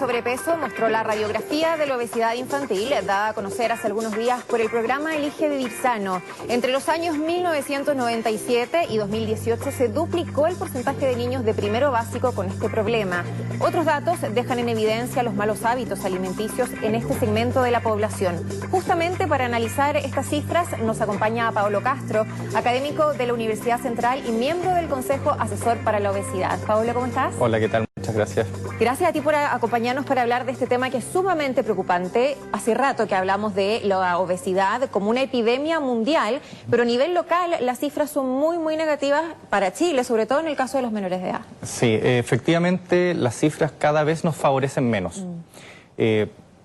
sobrepeso mostró la radiografía de la obesidad infantil dada a conocer hace algunos días por el programa Elige Vivir Sano. Entre los años 1997 y 2018 se duplicó el porcentaje de niños de primero básico con este problema. Otros datos dejan en evidencia los malos hábitos alimenticios en este segmento de la población. Justamente para analizar estas cifras nos acompaña Paolo Castro, académico de la Universidad Central y miembro del Consejo Asesor para la Obesidad. Paolo, ¿cómo estás? Hola, ¿qué tal? Muchas gracias. Gracias a ti por acompañarnos para hablar de este tema que es sumamente preocupante. Hace rato que hablamos de la obesidad como una epidemia mundial, pero a nivel local las cifras son muy negativas para Chile, sobre todo en el caso de los menores de edad. Sí, efectivamente las cifras cada vez nos favorecen menos.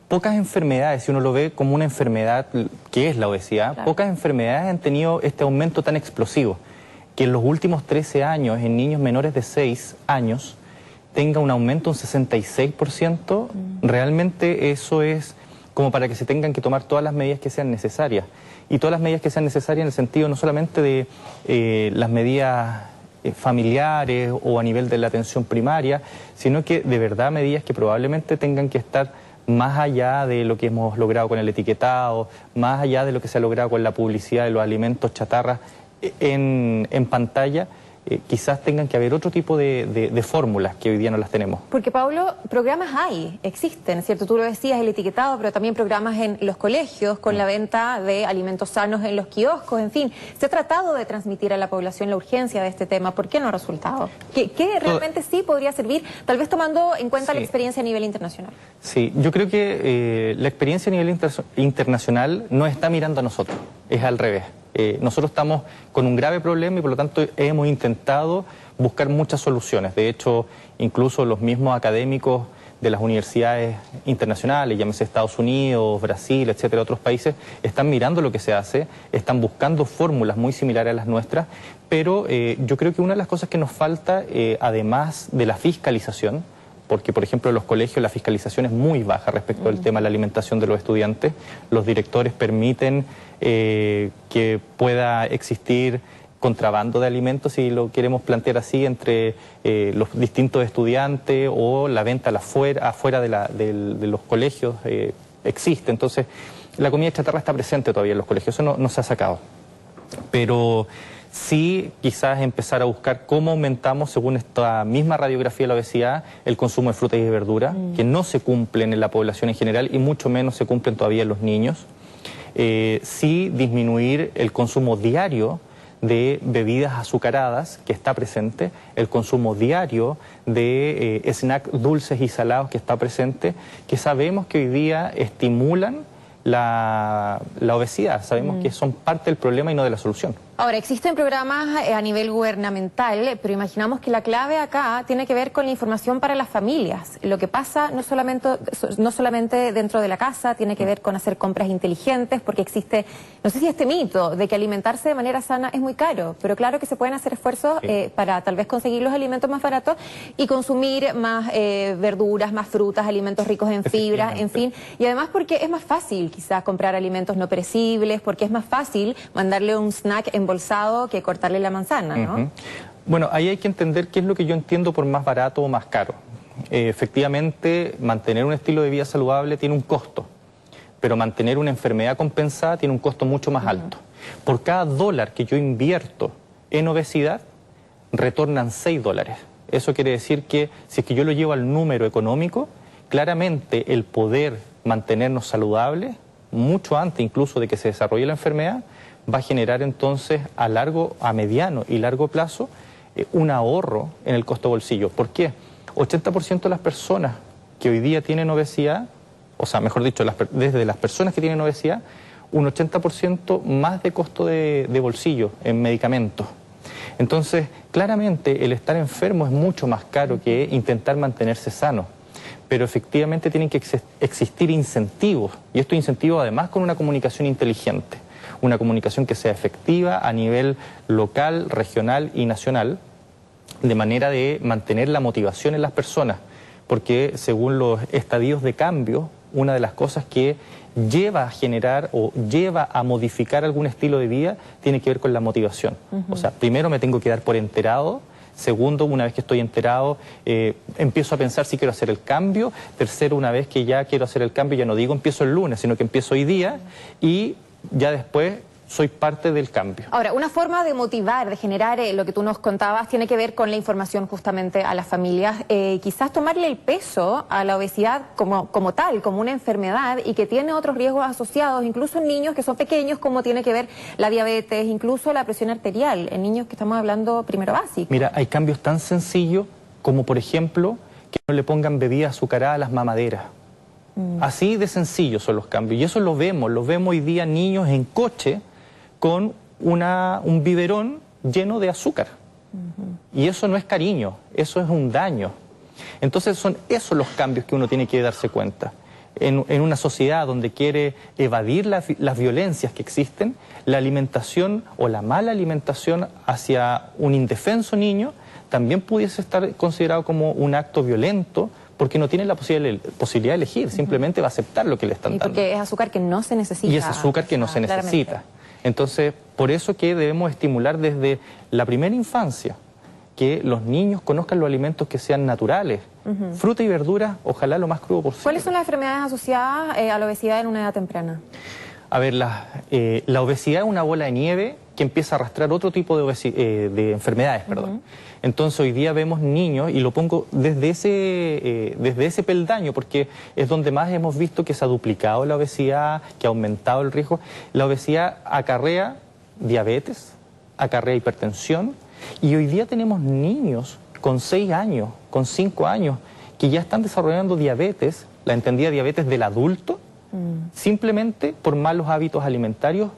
Pocas enfermedades, si uno lo ve como una enfermedad que es la obesidad, claro, pocas enfermedades han tenido este aumento tan explosivo, que en los últimos 13 años, en niños menores de 6 años, tenga un aumento un 66%, realmente eso es como para que se tengan que tomar todas las medidas que sean necesarias. Y todas las medidas que sean necesarias en el sentido no solamente de las medidas familiares o a nivel de la atención primaria, sino que de verdad medidas que probablemente tengan que estar más allá de lo que hemos logrado con el etiquetado, más allá de lo que se ha logrado con la publicidad de los alimentos chatarra en pantalla. Quizás tengan que haber otro tipo de fórmulas que hoy día no las tenemos. Porque, Pablo, programas existen, ¿cierto? Tú lo decías, el etiquetado, pero también programas en los colegios con la venta de alimentos sanos en los kioscos, en fin. Se ha tratado de transmitir a la población la urgencia de este tema. ¿Por qué no ha resultado? ¿Qué realmente sí podría servir, tal vez tomando en cuenta la experiencia a nivel internacional? Sí, yo creo que la experiencia a nivel internacional no está mirando a nosotros, es al revés. Nosotros estamos con un grave problema y por lo tanto hemos intentado buscar muchas soluciones. De hecho, incluso los mismos académicos de las universidades internacionales, llámese Estados Unidos, Brasil, etcétera, otros países, están mirando lo que se hace, están buscando fórmulas muy similares a las nuestras, pero yo creo que una de las cosas que nos falta, además de la fiscalización, porque, por ejemplo, en los colegios la fiscalización es muy baja respecto al tema de la alimentación de los estudiantes. Los directores permiten que pueda existir contrabando de alimentos, si lo queremos plantear así, entre los distintos estudiantes o la venta afuera de los colegios existe. Entonces, la comida chatarra está presente todavía en los colegios, eso no se ha sacado. Pero sí, quizás empezar a buscar cómo aumentamos, según esta misma radiografía de la obesidad, el consumo de frutas y verduras, que no se cumplen en la población en general y mucho menos se cumplen todavía en los niños. Sí, disminuir el consumo diario de bebidas azucaradas, que está presente, el consumo diario de snacks dulces y salados, que está presente, que sabemos que hoy día estimulan la obesidad, sabemos que son parte del problema y no de la solución. Ahora, existen programas a nivel gubernamental, pero imaginamos que la clave acá tiene que ver con la información para las familias. Lo que pasa no solamente dentro de la casa, tiene que ver con hacer compras inteligentes, porque existe, no sé si este mito de que alimentarse de manera sana es muy caro, pero claro que se pueden hacer esfuerzos para tal vez conseguir los alimentos más baratos y consumir más verduras, más frutas, alimentos ricos en fibra, en fin. Y además porque es más fácil quizás comprar alimentos no perecibles, porque es más fácil mandarle un snack embolsado que cortarle la manzana, ¿no? Bueno, ahí hay que entender qué es lo que yo entiendo por más barato o más caro. Efectivamente, mantener un estilo de vida saludable tiene un costo, pero mantener una enfermedad compensada tiene un costo mucho más alto. Por cada dólar que yo invierto en obesidad, retornan $6. Eso quiere decir que si es que yo lo llevo al número económico, claramente el poder mantenernos saludables, mucho antes incluso de que se desarrolle la enfermedad, va a generar entonces a mediano y largo plazo un ahorro en el costo bolsillo. ¿Por qué? 80% de las personas que hoy día tienen obesidad, o sea, mejor dicho, desde las personas que tienen obesidad, un 80% más de costo de bolsillo en medicamentos. Entonces, claramente el estar enfermo es mucho más caro que intentar mantenerse sano. Pero efectivamente tienen que existir incentivos, y estos incentivos además con una comunicación inteligente. Una comunicación que sea efectiva a nivel local, regional y nacional, de manera de mantener la motivación en las personas, porque según los estadios de cambio, una de las cosas que lleva a generar o lleva a modificar algún estilo de vida tiene que ver con la motivación. O sea, primero me tengo que dar por enterado Segundo, una vez que estoy enterado, empiezo a pensar si quiero hacer el cambio. Tercero, una vez que ya quiero hacer el cambio, ya no digo empiezo el lunes, sino que empiezo hoy día y ya después soy parte del cambio. Ahora, una forma de motivar, de generar lo que tú nos contabas, tiene que ver con la información justamente a las familias. Quizás tomarle el peso a la obesidad como tal, como una enfermedad y que tiene otros riesgos asociados, incluso en niños que son pequeños, como tiene que ver la diabetes, incluso la presión arterial, en niños que estamos hablando primero básico. Mira, hay cambios tan sencillos como, por ejemplo, que no le pongan bebida azucarada a las mamaderas. Así de sencillos son los cambios. Y eso lo vemos hoy día niños en coche con un biberón lleno de azúcar. Y eso no es cariño, eso es un daño. Entonces son esos los cambios que uno tiene que darse cuenta. En una sociedad donde quiere evadir las violencias que existen, la alimentación o la mala alimentación hacia un indefenso niño también pudiese estar considerado como un acto violento, porque no tiene la posibilidad de elegir, simplemente va a aceptar lo que le están dando. Porque es azúcar que no se necesita. Y es azúcar que no se necesita. Claramente. Entonces, por eso que debemos estimular desde la primera infancia que los niños conozcan los alimentos que sean naturales, fruta y verduras, ojalá lo más crudo posible. ¿Cuáles son las enfermedades asociadas a la obesidad en una edad temprana? A ver, la obesidad es una bola de nieve que empieza a arrastrar otro tipo de enfermedades, perdón. Entonces hoy día vemos niños, y lo pongo desde ese peldaño, porque es donde más hemos visto que se ha duplicado la obesidad, que ha aumentado el riesgo. La obesidad acarrea diabetes, acarrea hipertensión, y hoy día tenemos niños con 6 años, con 5 años, que ya están desarrollando diabetes, la entendida diabetes del adulto, simplemente por malos hábitos alimentarios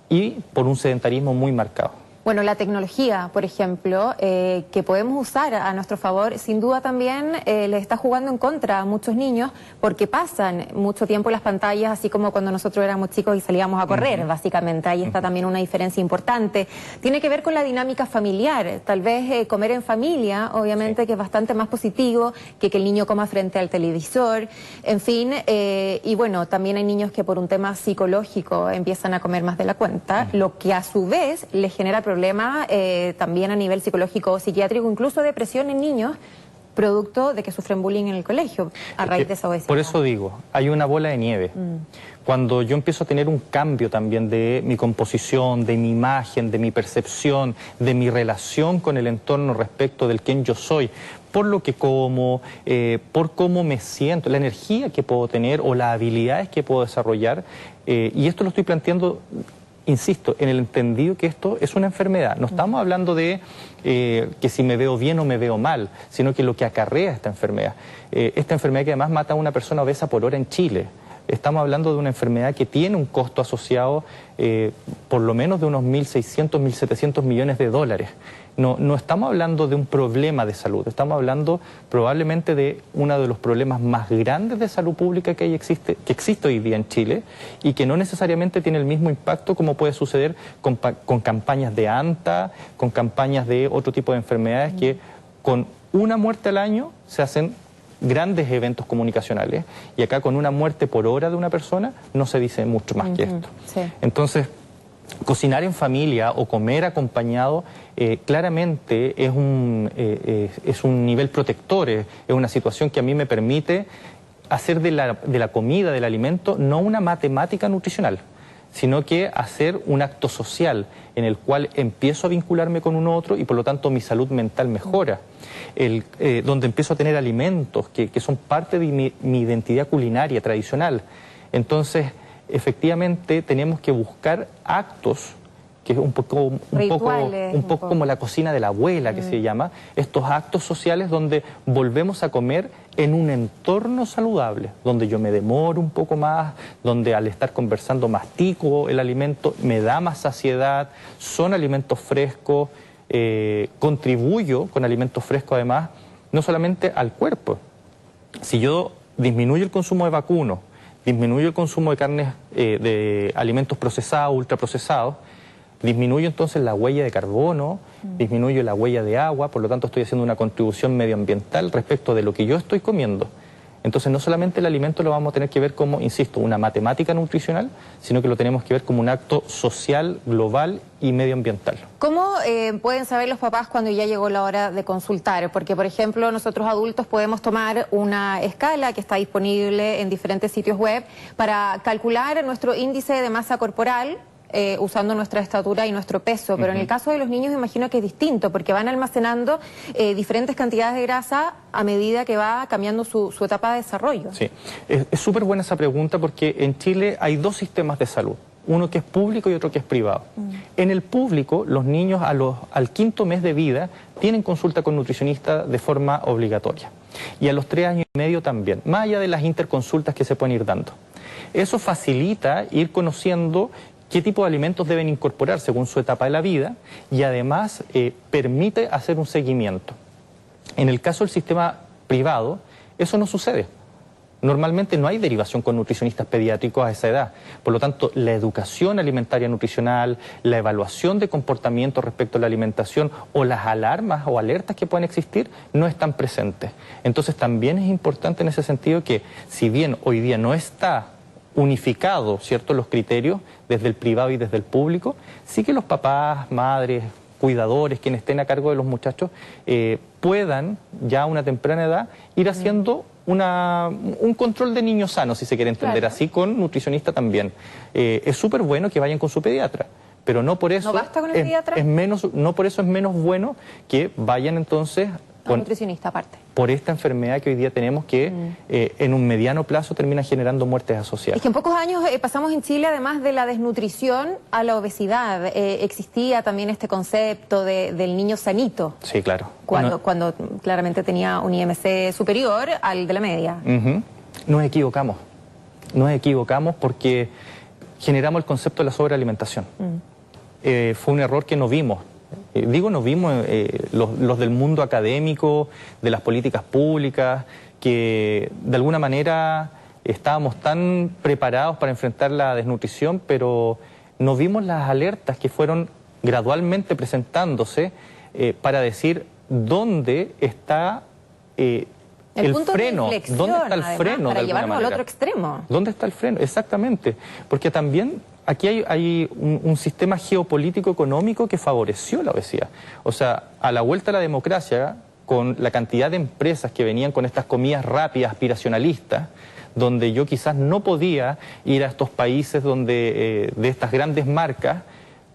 y por un sedentarismo muy marcado. Bueno, la tecnología, por ejemplo, que podemos usar a nuestro favor, sin duda también les está jugando en contra a muchos niños porque pasan mucho tiempo en las pantallas, así como cuando nosotros éramos chicos y salíamos a correr, básicamente. Ahí está también una diferencia importante. Tiene que ver con la dinámica familiar. Tal vez comer en familia, obviamente, que es bastante más positivo que el niño coma frente al televisor. En fin, y bueno, también hay niños que por un tema psicológico empiezan a comer más de la cuenta, lo que a su vez les genera problemas también a nivel psicológico o psiquiátrico, incluso depresión en niños, producto de que sufren bullying en el colegio a raíz de esa obesidad. Por eso digo, hay una bola de nieve. Cuando yo empiezo a tener un cambio también de mi composición, de mi imagen, de mi percepción, de mi relación con el entorno respecto del quién yo soy, por lo que como, por cómo me siento, la energía que puedo tener o las habilidades que puedo desarrollar, y esto lo estoy planteando, insisto, en el entendido que esto es una enfermedad. No estamos hablando de que si me veo bien o me veo mal, sino que lo que acarrea esta enfermedad que además mata a una persona obesa por hora en Chile. Estamos hablando de una enfermedad que tiene un costo asociado por lo menos de unos 1.600, 1.700 millones de dólares. No estamos hablando de un problema de salud, estamos hablando probablemente de uno de los problemas más grandes de salud pública que existe hoy día en Chile y que no necesariamente tiene el mismo impacto como puede suceder con campañas de ANTA, con campañas de otro tipo de enfermedades que con una muerte al año se hacen grandes eventos comunicacionales y acá con una muerte por hora de una persona no se dice mucho más que esto. Sí. Entonces, cocinar en familia o comer acompañado claramente es un nivel protector, es una situación que a mí me permite hacer de la comida, del alimento, no una matemática nutricional, sino que hacer un acto social en el cual empiezo a vincularme con un otro y por lo tanto mi salud mental mejora. Donde empiezo a tener alimentos que son parte de mi identidad culinaria tradicional. Entonces, efectivamente, tenemos que buscar actos que es un poco como la cocina de la abuela, que se llama, estos actos sociales donde volvemos a comer en un entorno saludable, donde yo me demoro un poco más, donde al estar conversando mastico el alimento, me da más saciedad, son alimentos frescos, contribuyo con alimentos frescos además, no solamente al cuerpo. Si yo disminuyo el consumo de vacuno, disminuyo el consumo de carnes, de alimentos procesados, ultraprocesados, disminuyo entonces la huella de carbono, disminuyo la huella de agua, por lo tanto estoy haciendo una contribución medioambiental respecto de lo que yo estoy comiendo. Entonces no solamente el alimento lo vamos a tener que ver como, insisto, una matemática nutricional, sino que lo tenemos que ver como un acto social, global y medioambiental. ¿Cómo pueden saber los papás cuando ya llegó la hora de consultar? Porque, por ejemplo, nosotros adultos podemos tomar una escala que está disponible en diferentes sitios web para calcular nuestro índice de masa corporal, usando nuestra estatura y nuestro peso, pero en el caso de los niños imagino que es distinto, porque van almacenando diferentes cantidades de grasa a medida que va cambiando su etapa de desarrollo. Sí, es súper buena esa pregunta porque en Chile hay dos sistemas de salud, uno que es público y otro que es privado. En el público, los niños al quinto mes de vida tienen consulta con nutricionista de forma obligatoria, y a los 3 años y medio también, más allá de las interconsultas que se pueden ir dando. Eso facilita ir conociendo qué tipo de alimentos deben incorporar según su etapa de la vida y además permite hacer un seguimiento. En el caso del sistema privado, eso no sucede. Normalmente no hay derivación con nutricionistas pediátricos a esa edad. Por lo tanto, la educación alimentaria nutricional, la evaluación de comportamiento respecto a la alimentación o las alarmas o alertas que pueden existir no están presentes. Entonces también es importante en ese sentido que, si bien hoy día no está unificado, ¿cierto?, los criterios desde el privado y desde el público, sí que los papás, madres, cuidadores, quienes estén a cargo de los muchachos, puedan ya a una temprana edad ir haciendo un control de niño sano, si se quiere entender, claro, así con nutricionista también. Es súper bueno que vayan con su pediatra, pero no por eso, ¿no basta con el pediatra? No por eso es menos bueno que vayan entonces con nutricionista aparte. Por esta enfermedad que hoy día tenemos que en un mediano plazo termina generando muertes asociadas. Es que en pocos años pasamos en Chile, además de la desnutrición, a la obesidad. Existía también este concepto del niño sanito. Sí, claro. Cuando claramente tenía un IMC superior al de la media. Nos equivocamos porque generamos el concepto de la sobrealimentación. Fue un error que no vimos. Nos vimos los del mundo académico, de las políticas públicas, que de alguna manera estábamos tan preparados para enfrentar la desnutrición, pero no vimos las alertas que fueron gradualmente presentándose para decir dónde está el freno, dónde está el freno, para llevarnos al otro extremo. ¿Dónde está el freno? Exactamente, porque también aquí hay un sistema geopolítico económico que favoreció la obesidad. O sea, a la vuelta a la democracia, con la cantidad de empresas que venían con estas comidas rápidas, aspiracionalistas, donde yo quizás no podía ir a estos países donde de estas grandes marcas,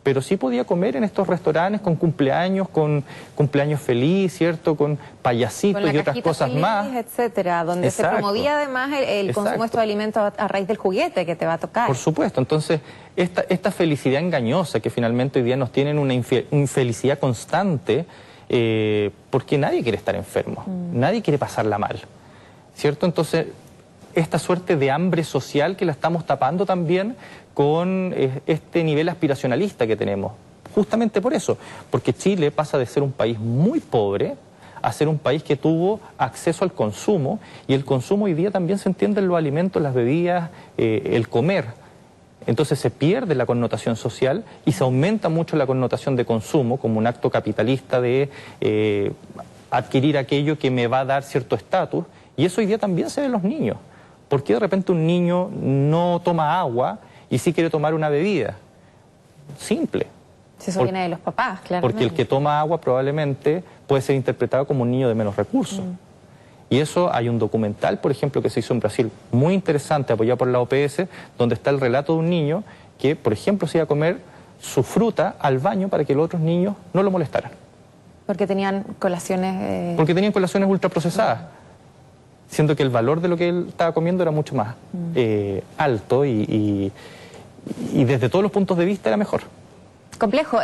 pero sí podía comer en estos restaurantes con cumpleaños feliz, ¿cierto? Con payasitos y otras cosas feliz, más. Etcétera, donde Exacto. se promovía además el consumo de estos alimentos a raíz del juguete que te va a tocar. Por supuesto, entonces esta felicidad engañosa que finalmente hoy día nos tienen una infelicidad constante, porque nadie quiere estar enfermo, nadie quiere pasarla mal, ¿cierto? Entonces, esta suerte de hambre social que la estamos tapando también con este nivel aspiracionalista que tenemos. Justamente por eso, porque Chile pasa de ser un país muy pobre a ser un país que tuvo acceso al consumo, y el consumo hoy día también se entiende en los alimentos, las bebidas, el comer. Entonces se pierde la connotación social y se aumenta mucho la connotación de consumo como un acto capitalista de adquirir aquello que me va a dar cierto estatus, y eso hoy día también se ve en los niños. ¿Por qué de repente un niño no toma agua y sí quiere tomar una bebida? Simple. Eso viene de los papás, claramente. Porque el que toma agua probablemente puede ser interpretado como un niño de menos recursos. Y eso, hay un documental, por ejemplo, que se hizo en Brasil, muy interesante, apoyado por la OPS, donde está el relato de un niño que, por ejemplo, se iba a comer su fruta al baño para que los otros niños no lo molestaran. Porque tenían colaciones... Porque tenían colaciones ultraprocesadas. Siendo que el valor de lo que él estaba comiendo era mucho más alto y desde todos los puntos de vista era mejor. Complejo.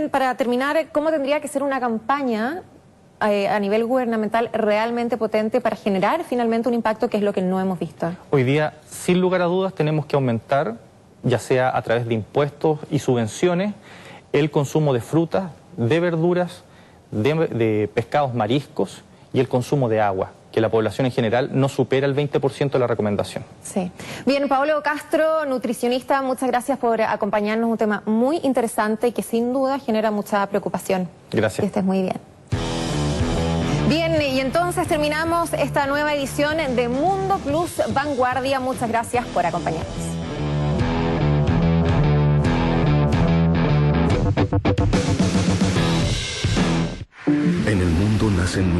Para terminar, ¿cómo tendría que ser una campaña a nivel gubernamental realmente potente para generar finalmente un impacto, que es lo que no hemos visto? Hoy día, sin lugar a dudas, tenemos que aumentar, ya sea a través de impuestos y subvenciones, el consumo de frutas, de verduras, de pescados, mariscos y el consumo de agua, que la población en general no supera el 20% de la recomendación. Sí. Bien, Pablo Castro, nutricionista, muchas gracias por acompañarnos, un tema muy interesante y que sin duda genera mucha preocupación. Gracias. Que estés muy bien. Bien, y Entonces terminamos esta nueva edición de Mundo Plus Vanguardia. Muchas gracias por acompañarnos. En el mundo nacen nuevos